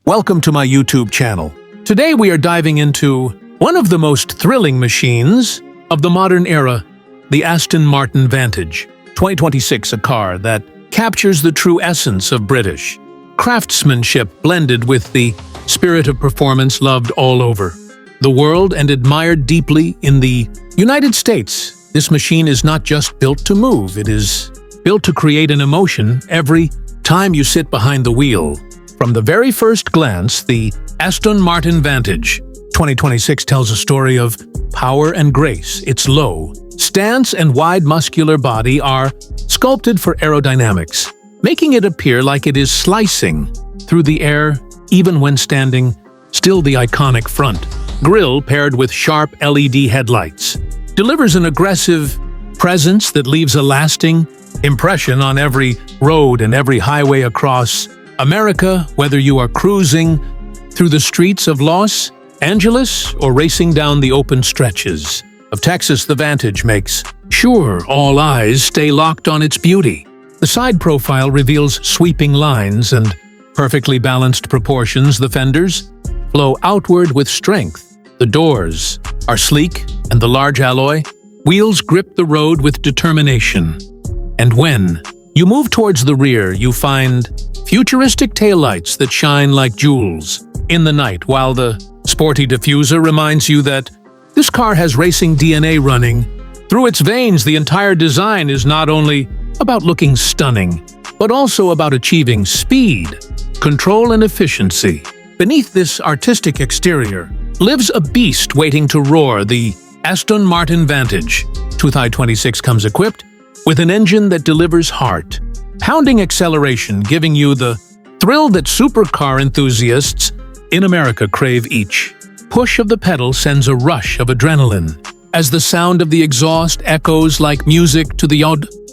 Welcome to my YouTube channel. Today we are diving into one of the most thrilling machines of the modern era, the Aston Martin Vantage 2026, a car that captures the true essence of British craftsmanship blended with the spirit of performance loved all over the world and admired deeply in the United States. This machine is not just built to move, it is built to create an emotion every time you sit behind the wheel. From the very first glance, the Aston Martin Vantage 2026 tells a story of power and grace. Its low stance and wide muscular body are sculpted for aerodynamics, making it appear like it is slicing through the air even when standing still. The iconic front grille, paired with sharp LED headlights, delivers an aggressive presence that leaves a lasting impression on every road and every highway across America, whether you are cruising through the streets of Los Angeles or racing down the open stretches of Texas. The Vantage makes sure all eyes stay locked on its beauty. The side profile reveals sweeping lines and perfectly balanced proportions. The fenders flow outward with strength. The doors are sleek, and the large alloy wheels grip the road with determination. And when you move towards the rear, you find futuristic taillights that shine like jewels in the night, while the sporty diffuser reminds you that this car has racing DNA running through its veins. The entire design is not only about looking stunning, but also about achieving speed, control, and efficiency. Beneath this artistic exterior lives a beast waiting to roar. The Aston Martin Vantage 2026 comes equipped with an engine that delivers heart-pounding acceleration, giving you the thrill that supercar enthusiasts in America crave. Each push of the pedal sends a rush of adrenaline as the sound of the exhaust echoes like music to the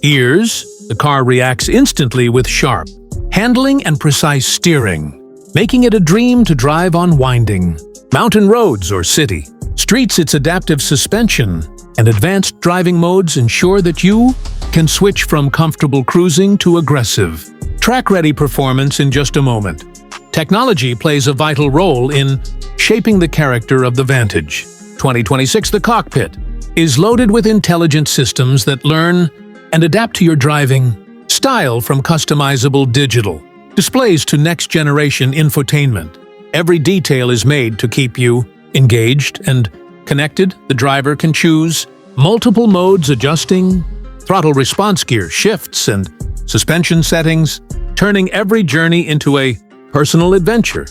ears. The car reacts instantly with sharp handling and precise steering, making it a dream to drive on winding mountain roads or city streets. Its adaptive suspension and advanced driving modes ensure that you can switch from comfortable cruising to aggressive, track-ready performance in just a moment. Technology plays a vital role in shaping the character of the Vantage 2026. The cockpit is loaded with intelligent systems that learn and adapt to your driving style, from customizable digital displays to next-generation infotainment. Every detail is made to keep you engaged and connected. The driver can choose multiple modes, adjusting throttle response, gear shifts, and suspension settings, turning every journey into a personal adventure.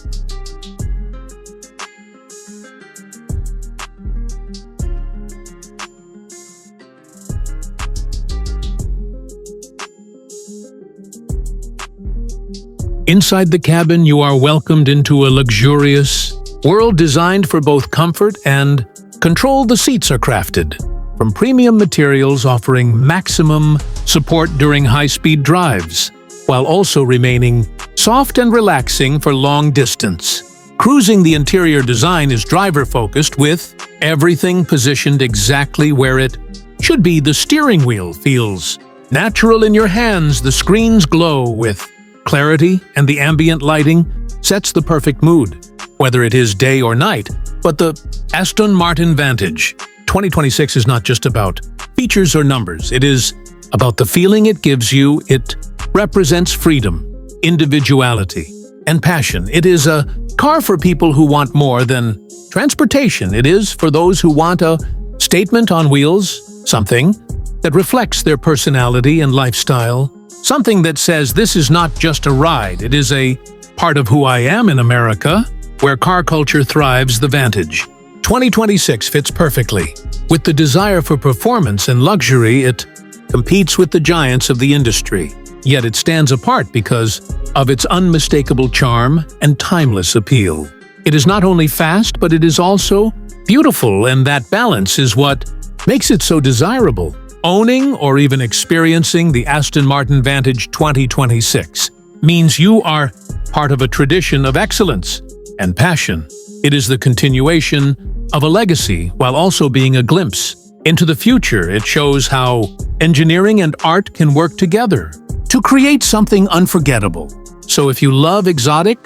Inside the cabin, you are welcomed into a luxurious world designed for both comfort and control. The seats are crafted from premium materials, offering maximum support during high-speed drives, while also remaining soft and relaxing for long distance cruising. The interior design is driver-focused, with everything positioned exactly where it should be. The steering wheel feels natural in your hands. The screens glow with clarity, and the ambient lighting sets the perfect mood, whether it is day or night. But the Aston Martin Vantage 2026 is not just about features or numbers. It is about the feeling it gives you. It represents freedom, individuality, and passion. It is a car for people who want more than transportation. It is for those who want a statement on wheels, something that reflects their personality and lifestyle, something that says, this is not just a ride, it is a part of who I am. In America, where car culture thrives, the Vantage 2026 fits perfectly. With the desire for performance and luxury, it competes with the giants of the industry. Yet it stands apart because of its unmistakable charm and timeless appeal. It is not only fast, but it is also beautiful, and that balance is what makes it so desirable. Owning or even experiencing the Aston Martin Vantage 2026 means you are part of a tradition of excellence and passion. It is the continuation of a legacy while also being a glimpse into the future. It shows how engineering and art can work together to create something unforgettable. So if you love exotic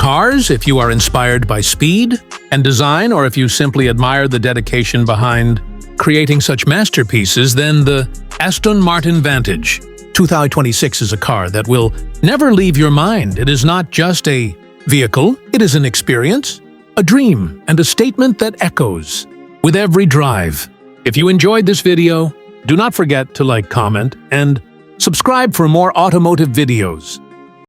cars, if you are inspired by speed and design, or if you simply admire the dedication behind creating such masterpieces, then the Aston Martin Vantage 2026 is a car that will never leave your mind. It is not just a vehicle, it is an experience, a dream, and a statement that echoes with every drive. If you enjoyed this video, do not forget to like, comment, and subscribe for more automotive videos.